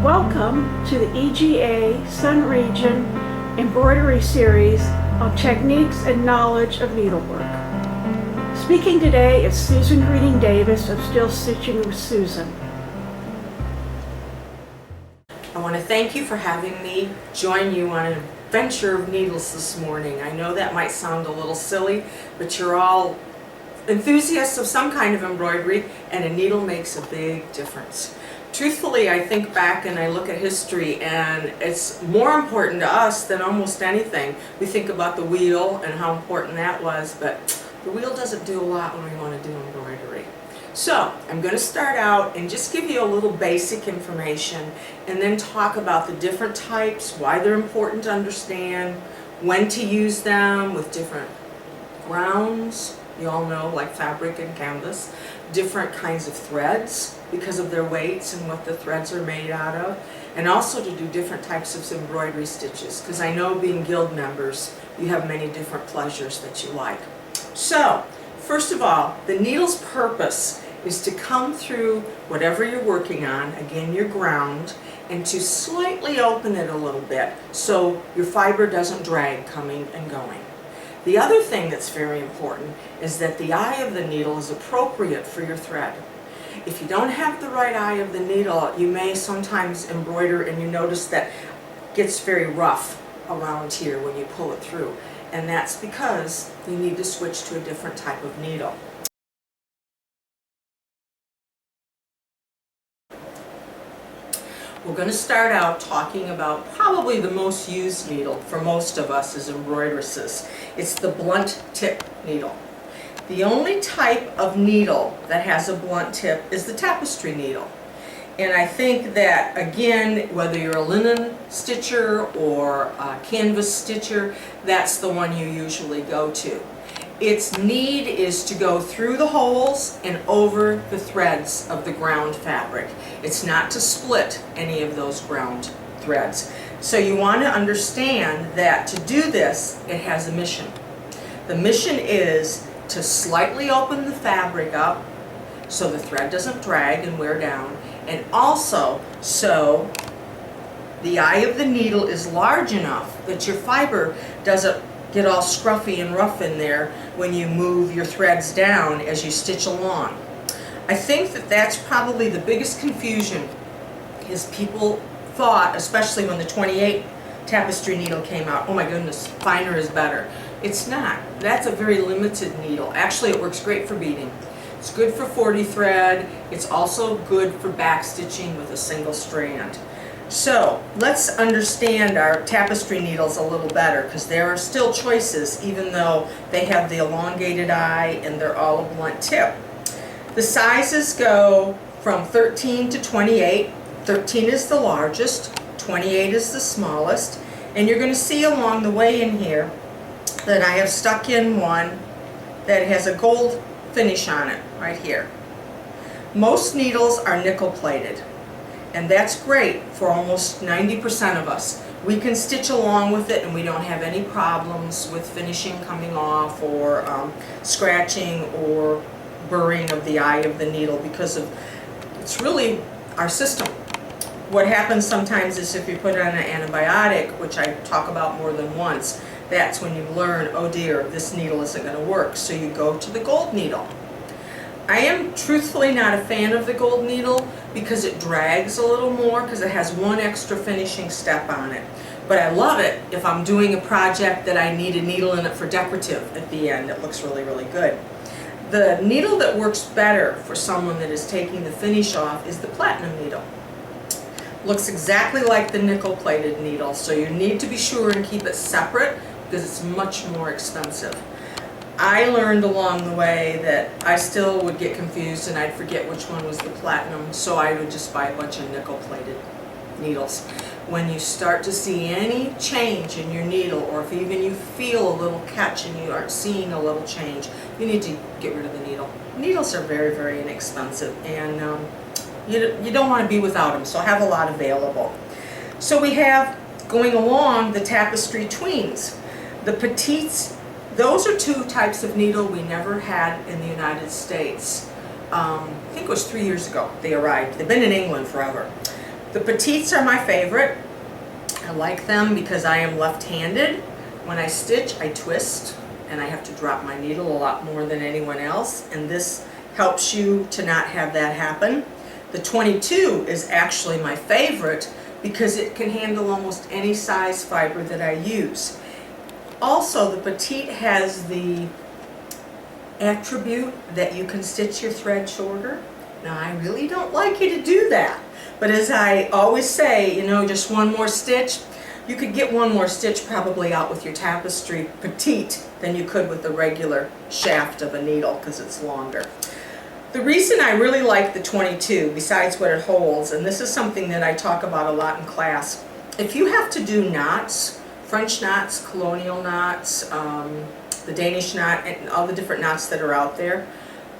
Welcome to the EGA Sun Region Embroidery Series on Techniques and Knowledge of Needlework. Speaking today is Susan Greening Davis of Still Stitching with Susan. I want to thank you for having me join you on an adventure of needles this morning. I know that might sound a little silly, but you're all enthusiasts of some kind of embroidery, and a needle makes a big difference. Truthfully, I think back and I look at history, and it's more important to us than almost anything. We think about the wheel and how important that was, but the wheel doesn't do a lot when we want to do embroidery. So I'm going to start out and just give you a little basic information and then talk about the different types, why they're important to understand, when to use them with different grounds, you all know, like fabric and canvas, different kinds of threads because of their weights and what the threads are made out of, and also to do different types of embroidery stitches, because I know being guild members you have many different pleasures that you like. So first of all, the needle's purpose is to come through whatever you're working on, again your ground, and to slightly open it a little bit so your fiber doesn't drag coming and going. The other thing that's very important is that the eye of the needle is appropriate for your thread. If you don't have the right eye of the needle, you may sometimes embroider and you notice that it gets very rough around here when you pull it through. And that's because you need to switch to a different type of needle. We're going to start out talking about probably the most used needle for most of us as embroideresses. It's the blunt tip needle. The only type of needle that has a blunt tip is the tapestry needle. And I think that, again, whether you're a linen stitcher or a canvas stitcher, that's the one you usually go to. Its need is to go through the holes and over the threads of the ground fabric. It's not to split any of those ground threads. So you want to understand that to do this, it has a mission. The mission is to slightly open the fabric up so the thread doesn't drag and wear down, and also so the eye of the needle is large enough that your fiber doesn't get all scruffy and rough in there when you move your threads down as you stitch along. I think that that's probably the biggest confusion, is people thought, especially when the 28 tapestry needle came out, oh my goodness, finer is better. It's not. That's a very limited needle. Actually, it works great for beading. It's good for 40 thread. It's also good for back stitching with a single strand. So let's understand our tapestry needles a little better, because there are still choices even though they have the elongated eye and they're all a blunt tip. The sizes go from 13 to 28. 13 is the largest, 28 is the smallest, and you're going to see along the way in here that I have stuck in one that has a gold finish on it right here. Most needles are nickel plated, and that's great for almost 90% of us. We can stitch along with it and we don't have any problems with finishing coming off or scratching or burring of the eye of the needle, because of it's really our system. What happens sometimes is if you put on an antibiotic, which I talk about more than once, that's when you learn, oh dear, this needle isn't going to work, so you go to the gold needle. I am truthfully not a fan of the gold needle because it drags a little more, because it has one extra finishing step on it. But I love it if I'm doing a project that I need a needle in it for decorative at the end. It looks really, really good. The needle that works better for someone that is taking the finish off is the platinum needle. Looks exactly like the nickel plated needle, so you need to be sure and keep it separate because it's much more expensive. I learned along the way that I still would get confused and I'd forget which one was the platinum, so I would just buy a bunch of nickel plated needles. When you start to see any change in your needle, or if even you feel a little catch and you aren't seeing a little change, you need to get rid of the needle. Needles are very, very inexpensive, and you don't want to be without them, so have a lot available. So we have, going along, the tapestry tweens. The petites, those are two types of needle we never had in the United States. I think it was 3 years ago they arrived. They've been in England forever. The petites are my favorite. I like them because I am left-handed. When I stitch, I twist, and I have to drop my needle a lot more than anyone else, and this helps you to not have that happen. The 22 is actually my favorite because it can handle almost any size fiber that I use. Also, the petite has the attribute that you can stitch your thread shorter. Now, I really don't like you to do that, but as I always say, you know, just one more stitch. You could get one more stitch probably out with your tapestry petite than you could with the regular shaft of a needle because it's longer. The reason I really like the 22, besides what it holds, and this is something that I talk about a lot in class, if you have to do knots, French knots, colonial knots, the Danish knot, and all the different knots that are out there,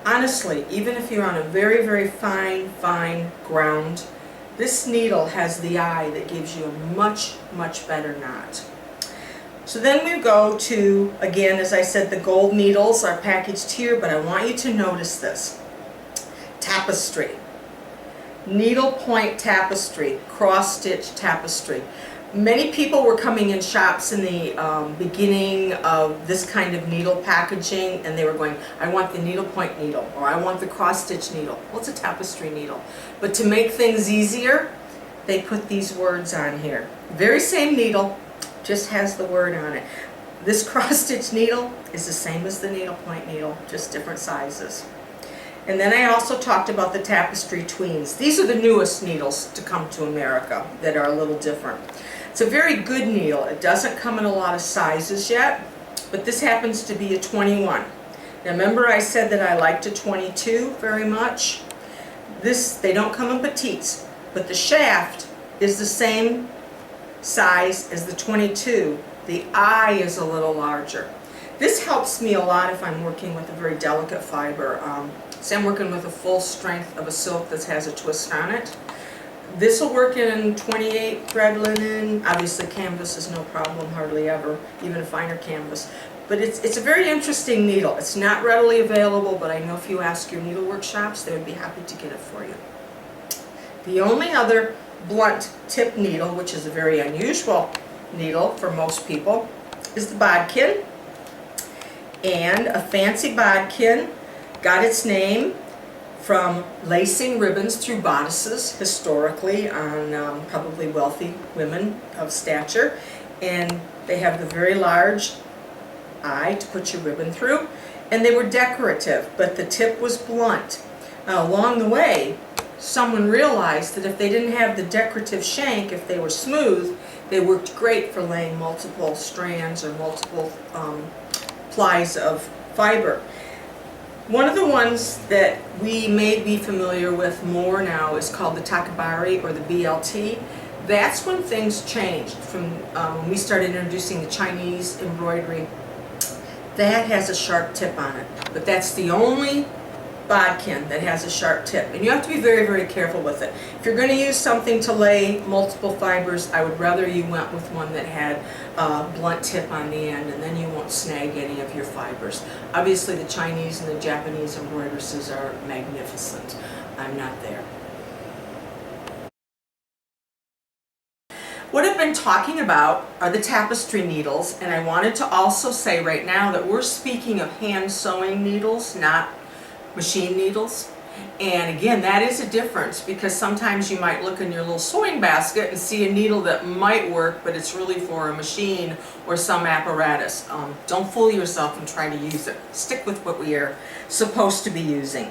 honestly, even if you're on a very, very fine ground, this needle has the eye that gives you a much, much better knot. So then we go to, again, as I said, the gold needles are packaged here, but I want you to notice this. Tapestry. Needlepoint tapestry, cross-stitch tapestry. Many people were coming in shops in the beginning of this kind of needle packaging, and they were going, I want the needlepoint needle, or I want the cross-stitch needle. Well, it's a tapestry needle. But to make things easier, they put these words on here. Very same needle, just has the word on it. This cross-stitch needle is the same as the needlepoint needle, just different sizes. And then I also talked about the tapestry tweens. These are the newest needles to come to America that are a little different. It's a very good needle. It doesn't come in a lot of sizes yet, but this happens to be a 21. Now remember I said that I liked a 22 very much? They don't come in petites, but the shaft is the same size as the 22. The eye is a little larger. This helps me a lot if I'm working with a very delicate fiber. Say I'm working with a full strength of a silk that has a twist on it. This will work in 28 thread linen. Obviously canvas is no problem, hardly ever, even a finer canvas. But it's a very interesting needle. It's not readily available, but I know if you ask your needlework shops, they would be happy to get it for you. The only other blunt tip needle, which is a very unusual needle for most people, is the bodkin. And a fancy bodkin got its name from lacing ribbons through bodices historically on probably wealthy women of stature, and they have the very large eye to put your ribbon through, and they were decorative, but the tip was blunt. Now along the way, someone realized that if they didn't have the decorative shank, if they were smooth, they worked great for laying multiple strands or multiple plies of fiber. One of the ones that we may be familiar with more now is called the takabari or the BLT. That's when things changed from when we started introducing the Chinese embroidery. That has a sharp tip on it, but that's the only bodkin that has a sharp tip, and you have to be very, very careful with it. If you're going to use something to lay multiple fibers, I would rather you went with one that had a blunt tip on the end, and then you won't snag any of your fibers. Obviously the Chinese and the Japanese embroideresses are magnificent. I'm not there. What I've been talking about are the tapestry needles, and I wanted to also say right now that we're speaking of hand sewing needles, not machine needles. And again, that is a difference, because sometimes you might look in your little sewing basket and see a needle that might work, but it's really for a machine or some apparatus. Don't fool yourself and try to use it. Stick with what we are supposed to be using.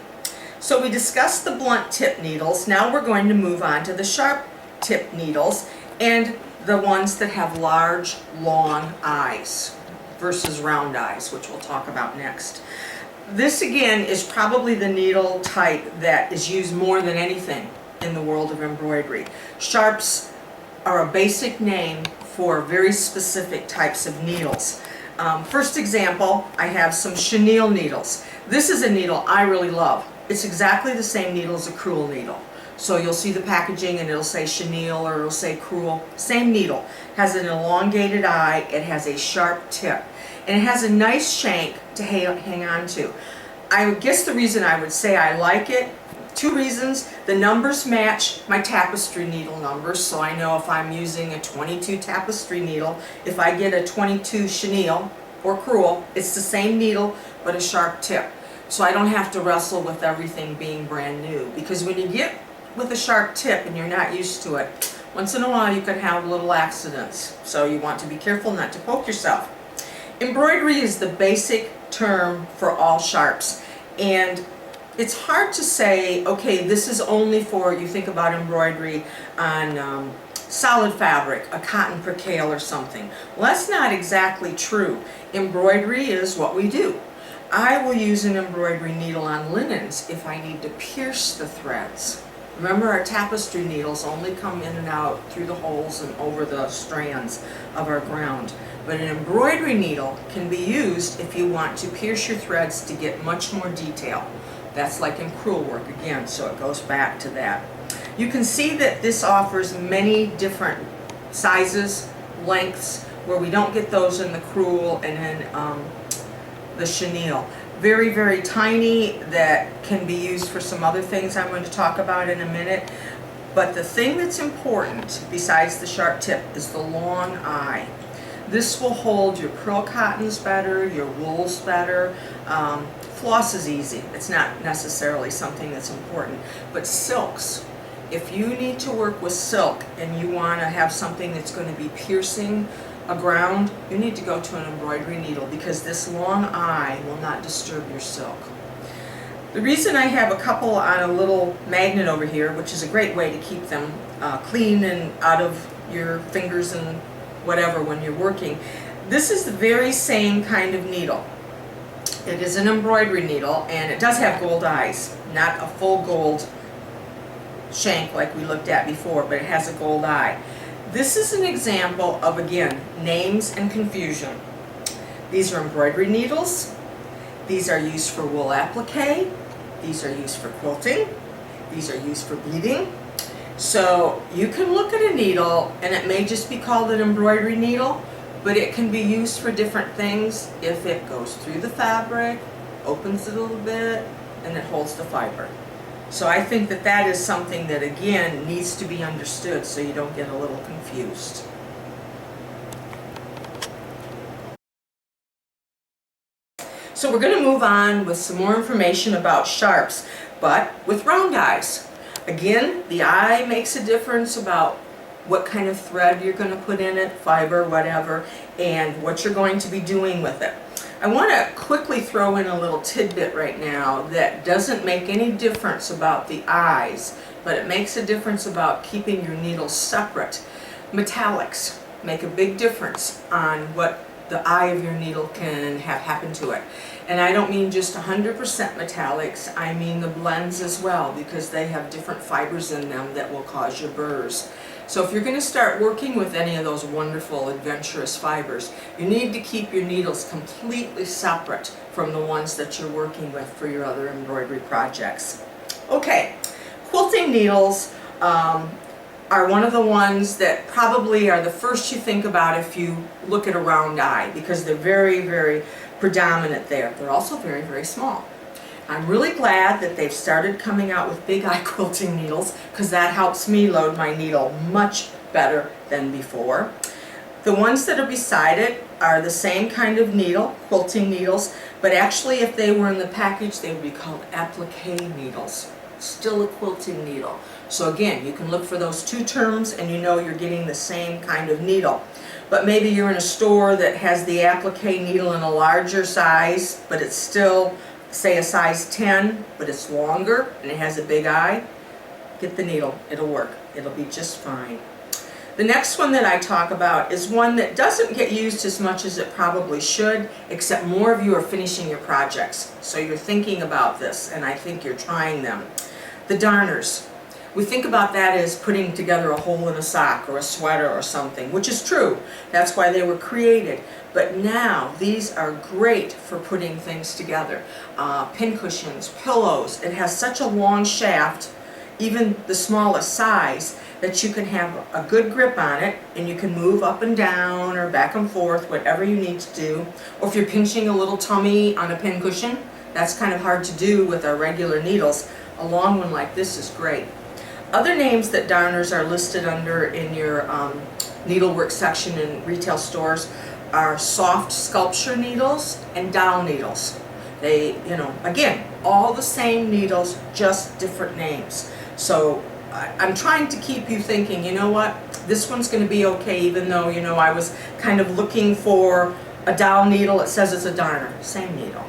So we discussed the blunt tip needles. Now we're going to move on to the sharp tip needles and the ones that have large, long eyes versus round eyes, which we'll talk about next. This again is probably the needle type that is used more than anything in the world of embroidery. Sharps are a basic name for very specific types of needles. First example, I have some chenille needles. This is a needle I really love. It's exactly the same needle as a crewel needle. So you'll see the packaging and it'll say chenille or it'll say crewel. Same needle. Has an elongated eye, it has a sharp tip, and it has a nice shank to hang on to. I guess the reason I would say I like it, two reasons. The numbers match my tapestry needle numbers, so I know if I'm using a 22 tapestry needle, if I get a 22 chenille or crewel, it's the same needle but a sharp tip. So I don't have to wrestle with everything being brand new, because when you get with a sharp tip and you're not used to it, once in a while you can have little accidents. So you want to be careful not to poke yourself. Embroidery is the basic term for all sharps, and it's hard to say, okay, this is only for, you think about embroidery on solid fabric, a cotton percale or something. Well, that's not exactly true. Embroidery is what we do. I will use an embroidery needle on linens if I need to pierce the threads. Remember, our tapestry needles only come in and out through the holes and over the strands of our ground. But an embroidery needle can be used if you want to pierce your threads to get much more detail. That's like in crewel work again, so it goes back to that. You can see that this offers many different sizes, lengths, where we don't get those in the crewel and in the chenille. Very, very tiny that can be used for some other things I'm going to talk about in a minute. But the thing that's important, besides the sharp tip, is the long eye. This will hold your pearl cottons better, your wools better. Floss is easy. It's not necessarily something that's important. But silks, if you need to work with silk and you want to have something that's going to be piercing a ground, you need to go to an embroidery needle, because this long eye will not disturb your silk. The reason I have a couple on a little magnet over here, which is a great way to keep them clean and out of your fingers and whatever when you're working, this is the very same kind of needle. It is an embroidery needle, and it does have gold eyes, not a full gold shank like we looked at before, but it has a gold eye. This is an example of, again, names and confusion. These are embroidery needles. These are used for wool applique. These are used for quilting. These are used for beading. So you can look at a needle and it may just be called an embroidery needle, but it can be used for different things if it goes through the fabric, opens it a little bit, and it holds the fiber. So I think that that is something that, again, needs to be understood so you don't get a little confused. So we're going to move on with some more information about sharps, but with round eyes. Again, the eye makes a difference about what kind of thread you're going to put in it, fiber, whatever, and what you're going to be doing with it. I want to quickly throw in a little tidbit right now that doesn't make any difference about the eyes, but it makes a difference about keeping your needles separate. Metallics make a big difference on what the eye of your needle can have happen to it. And I don't mean just 100% metallics, I mean the blends as well, because they have different fibers in them that will cause your burrs. So if you're going to start working with any of those wonderful adventurous fibers, you need to keep your needles completely separate from the ones that you're working with for your other embroidery projects. Okay, quilting needles are one of the ones that probably are the first you think about if you look at a round eye, because they're very, very predominant there. They're also very, very small. I'm really glad that they've started coming out with big eye quilting needles, because that helps me load my needle much better than before. The ones that are beside it are the same kind of needle, quilting needles, but actually if they were in the package they would be called applique needles. Still a quilting needle. So again, you can look for those two terms and you know you're getting the same kind of needle. But maybe you're in a store that has the applique needle in a larger size, but it's still, say, a size 10, but it's longer and it has a big eye. Get the needle, it'll work. It'll be just fine. The next one that I talk about is one that doesn't get used as much as it probably should, except more of you are finishing your projects. So you're thinking about this, and I think you're trying them. The darners. We think about that as putting together a hole in a sock or a sweater or something, which is true. That's why they were created. But now these are great for putting things together. Pin cushions, pillows. It has such a long shaft, even the smallest size, that you can have a good grip on it and you can move up and down or back and forth, whatever you need to do. Or if you're pinching a little tummy on a pin cushion, that's kind of hard to do with our regular needles. A long one like this is great. Other names that darners are listed under in your needlework section in retail stores are soft sculpture needles and dowel needles. They, again, all the same needles, just different names. So I'm trying to keep you thinking, you know what, this one's going to be okay, even though, I was kind of looking for a dowel needle. It says it's a darner, same needle.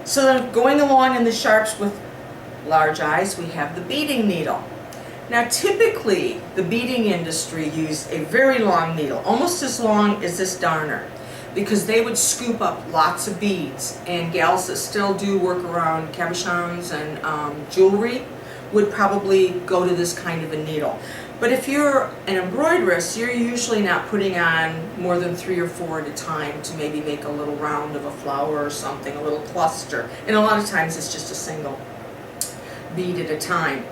So going along in the sharps with large eyes, we have the beading needle. Now typically the beading industry used a very long needle, almost as long as this darner, because they would scoop up lots of beads, and gals that still do work around cabochons and jewelry would probably go to this kind of a needle. But if you're an embroideress, you're usually not putting on more than 3 or 4 at a time to maybe make a little round of a flower or something, a little cluster. And a lot of times it's just a single bead at a time.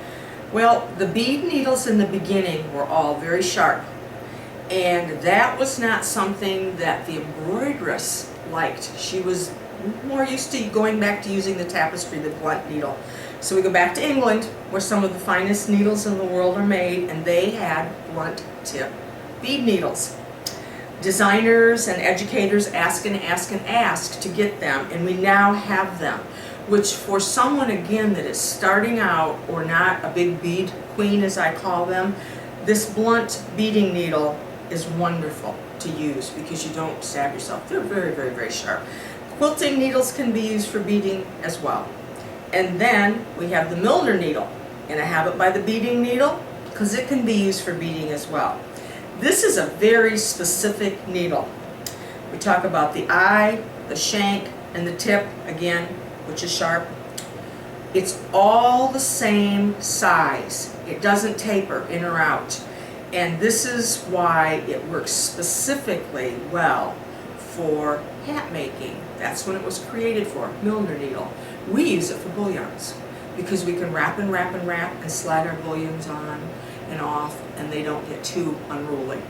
Well, the bead needles in the beginning were all very sharp, and that was not something that the embroideress liked. She was more used to going back to using the tapestry, the blunt needle. So we go back to England, where some of the finest needles in the world are made, and they had blunt tip bead needles. Designers and educators ask and ask and ask to get them, and we now have them, which for someone, again, that is starting out or not a big bead queen, as I call them, this blunt beading needle is wonderful to use because you don't stab yourself. They're very, very, very sharp. Quilting needles can be used for beading as well. And then we have the Milner needle, and I have it by the beading needle because it can be used for beading as well. This is a very specific needle. We talk about the eye, the shank, and the tip, again, which is sharp. It's all the same size. It doesn't taper in or out. And this is why it works specifically well for hat making. That's when it was created for, Milner needle. We use it for bullions because we can wrap and wrap and wrap and slide our bullions on and off, and they don't get too unruly.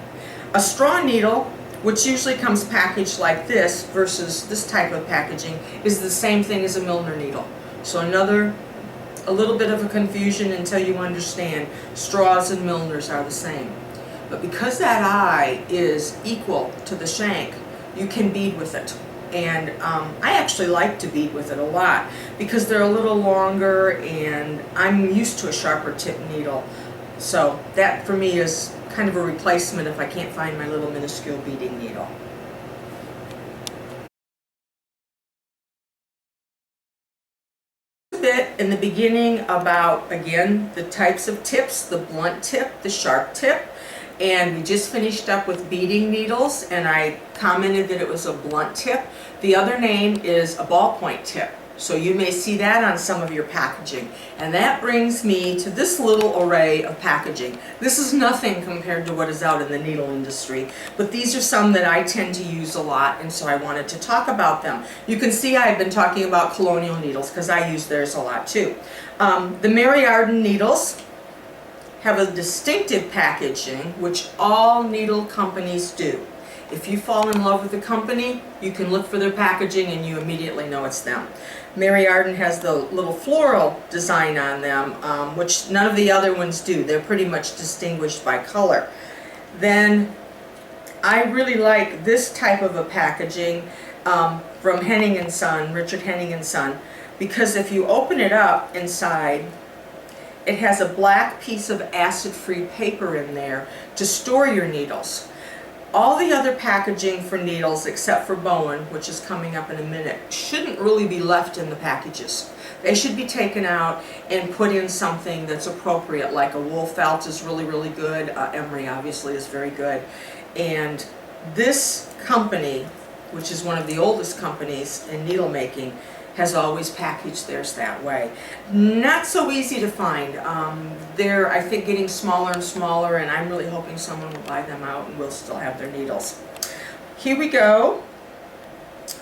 A straw needle, which usually comes packaged like this versus this type of packaging, is the same thing as a Milner needle. So a little bit of a confusion until you understand straws and Milners are the same. But because that eye is equal to the shank, you can bead with it. And I actually like to bead with it a lot because they're a little longer, and I'm used to a sharper tip needle. So that for me is kind of a replacement if I can't find my little minuscule beading needle. A bit in the beginning about, again, the types of tips, the blunt tip, the sharp tip. And we just finished up with beading needles, and I commented that it was a blunt tip. The other name is a ballpoint tip. So you may see that on some of your packaging. And that brings me to this little array of packaging. This is nothing compared to what is out in the needle industry, but these are some that I tend to use a lot, and so I wanted to talk about them. You can see I've been talking about colonial needles because I use theirs a lot too. The Mary Arden needles have a distinctive packaging, which all needle companies do. If you fall in love with the company, you can look for their packaging and you immediately know it's them. Mary Arden has the little floral design on them, which none of the other ones do. They're pretty much distinguished by color. Then I really like this type of a packaging from Henning & Son, Richard Henning & Son, because if you open it up inside, it has a black piece of acid-free paper in there to store your needles. All the other packaging for needles, except for Bowen, which is coming up in a minute, shouldn't really be left in the packages. They should be taken out and put in something that's appropriate, like a wool felt is really, really good. Emery obviously is very good. And this company, which is one of the oldest companies in needle making, has always packaged theirs that way. Not so easy to find. They're, I think, getting smaller and smaller, and I'm really hoping someone will buy them out and we'll still have their needles. Here we go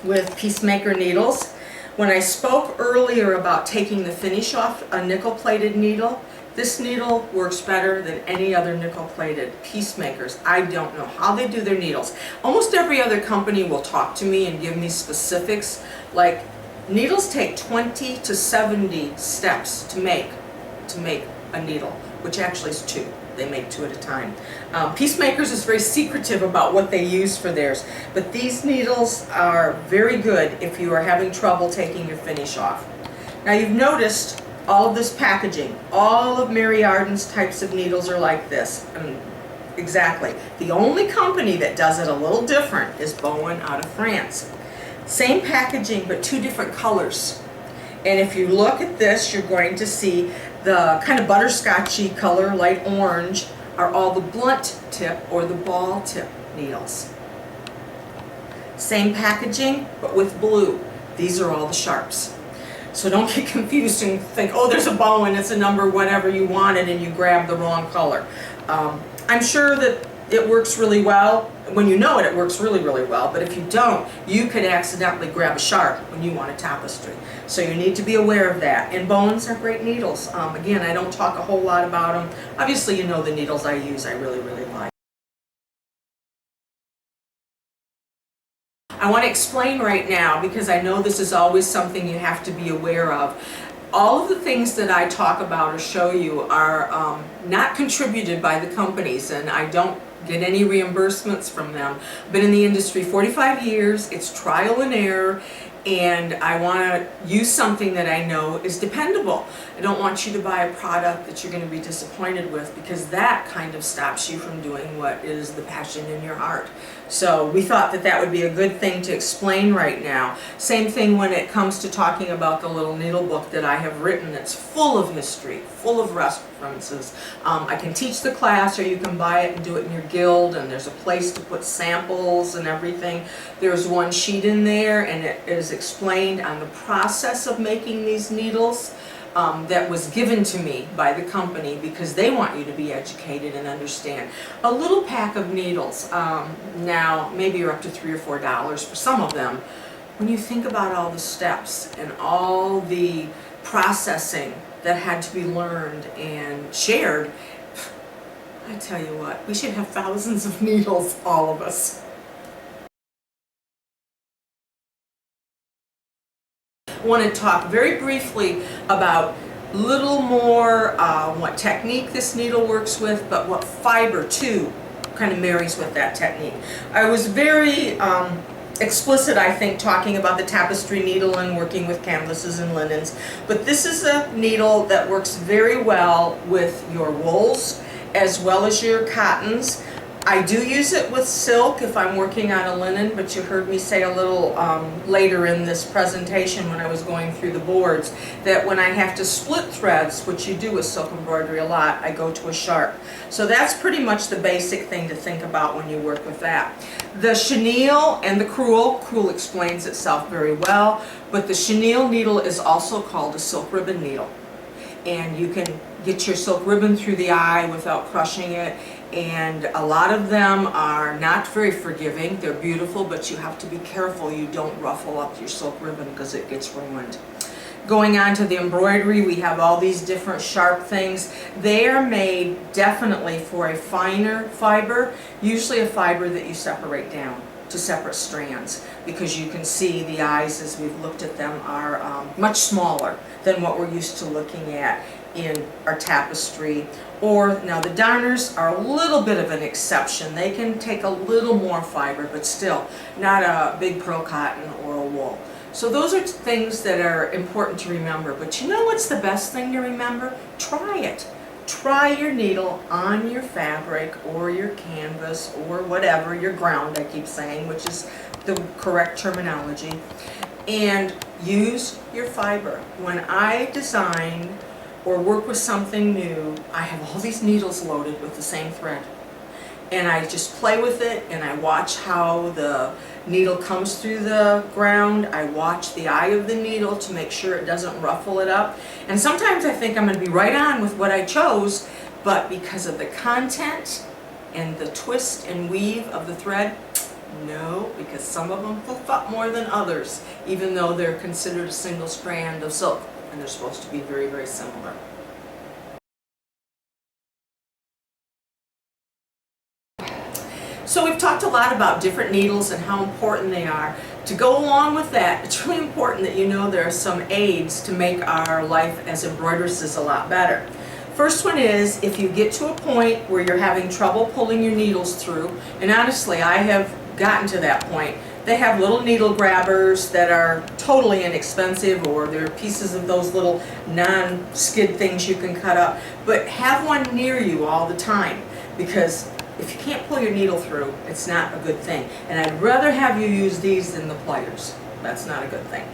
with Peacemaker needles. When I spoke earlier about taking the finish off a nickel-plated needle, this needle works better than any other nickel-plated. Peacemakers, I don't know how they do their needles. Almost every other company will talk to me and give me specifics, like needles take 20 to 70 steps to make to make a needle, which actually is 2. They make 2 at a time. Peacemakers is very secretive about what they use for theirs, but these needles are very good if you are having trouble taking your finish off. Now you've noticed all of this packaging. All of Mary Arden's types of needles are like this. Exactly. The only company that does it a little different is Bowen out of France. Same packaging, but 2 different colors. And if you look at this, you're going to see the kind of butterscotchy color, light orange, are all the blunt tip or the ball tip needles. Same packaging, but with blue. These are all the sharps. So don't get confused and think, oh, there's a Bowen, it's a number, whatever you wanted, and you grab the wrong color. I'm sure that it works really well. When you know it, it works really, really well. But if you don't, you could accidentally grab a sharp when you want a tapestry. So you need to be aware of that. And Bowens are great needles. Again, I don't talk a whole lot about them. Obviously, you know the needles I use, I really, really like. I want to explain right now, because I know this is always something you have to be aware of. All of the things that I talk about or show you are not contributed by the companies, and I don't get any reimbursements from them. I've been in the industry 45 years, it's trial and error, and I want to use something that I know is dependable. I don't want you to buy a product that you're going to be disappointed with, because that kind of stops you from doing what is the passion in your heart. So we thought that that would be a good thing to explain right now. Same thing when it comes to talking about the little needle book that I have written that's full of history, full of references. I can teach the class, or you can buy it and do it in your guild, and there's a place to put samples and everything. There's one sheet in there, and it is explained on the process of making these needles. That was given to me by the company, because they want you to be educated and understand. A little pack of needles, now maybe you're up to $3 or $4 for some of them. When you think about all the steps and all the processing that had to be learned and shared, I tell you what, we should have thousands of needles, all of us. I want to talk very briefly about a little more what technique this needle works with, but what fiber too kind of marries with that technique. I was very explicit, I think, talking about the tapestry needle and working with canvases and linens, but this is a needle that works very well with your wools as well as your cottons. I do use it with silk if I'm working on a linen, but you heard me say a little later in this presentation when I was going through the boards that when I have to split threads, which you do with silk embroidery a lot, I go to a sharp. So that's pretty much the basic thing to think about when you work with that. The chenille and the crewel explains itself very well, but the chenille needle is also called a silk ribbon needle. And you can get your silk ribbon through the eye without crushing it. And a lot of them are not very forgiving. They're beautiful, but you have to be careful you don't ruffle up your silk ribbon because it gets ruined. Going on to the embroidery, we have all these different sharp things. They are made definitely for a finer fiber, usually a fiber that you separate down to separate strands, because you can see the eyes as we've looked at them are much smaller than what we're used to looking at in our tapestry. Or now the darners are a little bit of an exception. They can take a little more fiber, but still not a big pearl cotton or a wool. So those are things that are important to remember. But you know what's the best thing to remember? Try it. Try your needle on your fabric or your canvas or whatever, your ground I keep saying, which is the correct terminology, and use your fiber. When I design or work with something new, I have all these needles loaded with the same thread. And I just play with it, and I watch how the needle comes through the ground. I watch the eye of the needle to make sure it doesn't ruffle it up. And sometimes I think I'm going to be right on with what I chose, but because of the content and the twist and weave of the thread, no, because some of them fluff up more than others, even though they're considered a single strand of silk, and they're supposed to be very, very similar. So we've talked a lot about different needles and how important they are. To go along with that, it's really important that you know there are some aids to make our life as embroideresses a lot better. First one is, if you get to a point where you're having trouble pulling your needles through, and honestly, I have gotten to that point. They have little needle grabbers that are totally inexpensive, or they're pieces of those little non-skid things you can cut up, but have one near you all the time, because if you can't pull your needle through, it's not a good thing. And I'd rather have you use these than the pliers. That's not a good thing.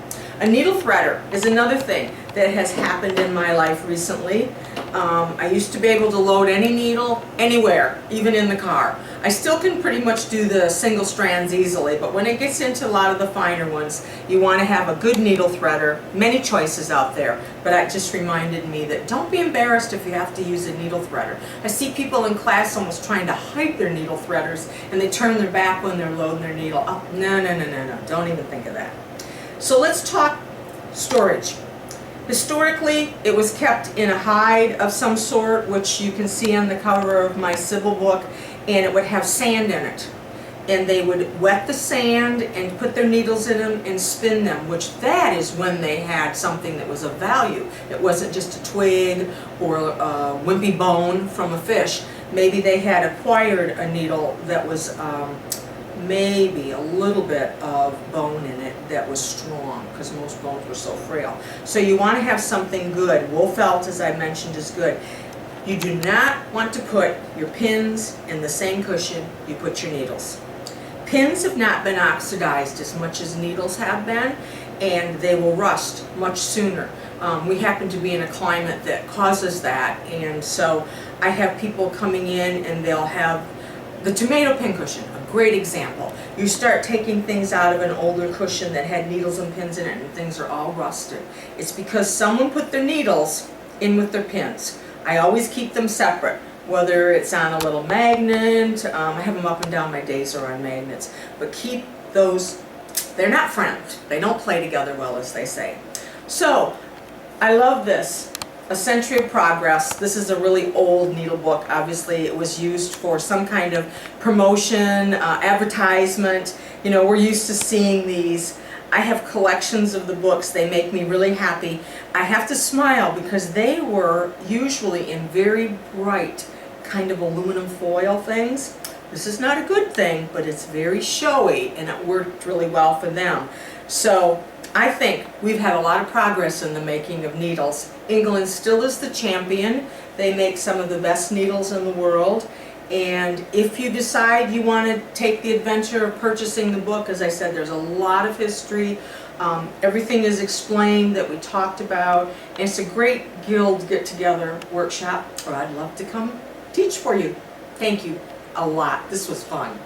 A needle threader is another thing that has happened in my life recently. I used to be able to load any needle anywhere, even in the car. I still can pretty much do the single strands easily, but when it gets into a lot of the finer ones, you want to have a good needle threader. Many choices out there, but it just reminded me that don't be embarrassed if you have to use a needle threader. I see people in class almost trying to hide their needle threaders, and they turn their back when they're loading their needle. Oh, no, no, no, no, no, don't even think of that. So let's talk storage. Historically, it was kept in a hide of some sort, which you can see on the cover of my Sybil book, and it would have sand in it. And they would wet the sand and put their needles in them and spin them, which that is when they had something that was of value. It wasn't just a twig or a wimpy bone from a fish. Maybe they had acquired a needle that was maybe a little bit of bone in it that was strong, because most bones were so frail. So you want to have something good. Wool felt, as I mentioned, is good. You do not want to put your pins in the same cushion you put your needles. Pins have not been oxidized as much as needles have been, and they will rust much sooner. We happen to be in a climate that causes that, and so I have people coming in and they'll have the tomato pin cushion, a great example. You start taking things out of an older cushion that had needles and pins in it, and things are all rusted. It's because someone put their needles in with their pins. I always keep them separate, whether it's on a little magnet. I have them up and down my days on magnets, but keep those. They're not friends. They don't play together well, as they say. So I love this. A Century of Progress. This is a really old needle book. Obviously, it was used for some kind of promotion, advertisement. You know, we're used to seeing these. I have collections of the books. They make me really happy. I have to smile because they were usually in very bright kind of aluminum foil things. This is not a good thing, but it's very showy, and it worked really well for them. So I think we've had a lot of progress in the making of needles. England still is the champion. They make some of the best needles in the world. And if you decide you want to take the adventure of purchasing the book, as I said, there's a lot of history. Everything is explained that we talked about. And it's a great guild get-together workshop, or I'd love to come teach for you. Thank you a lot. This was fun.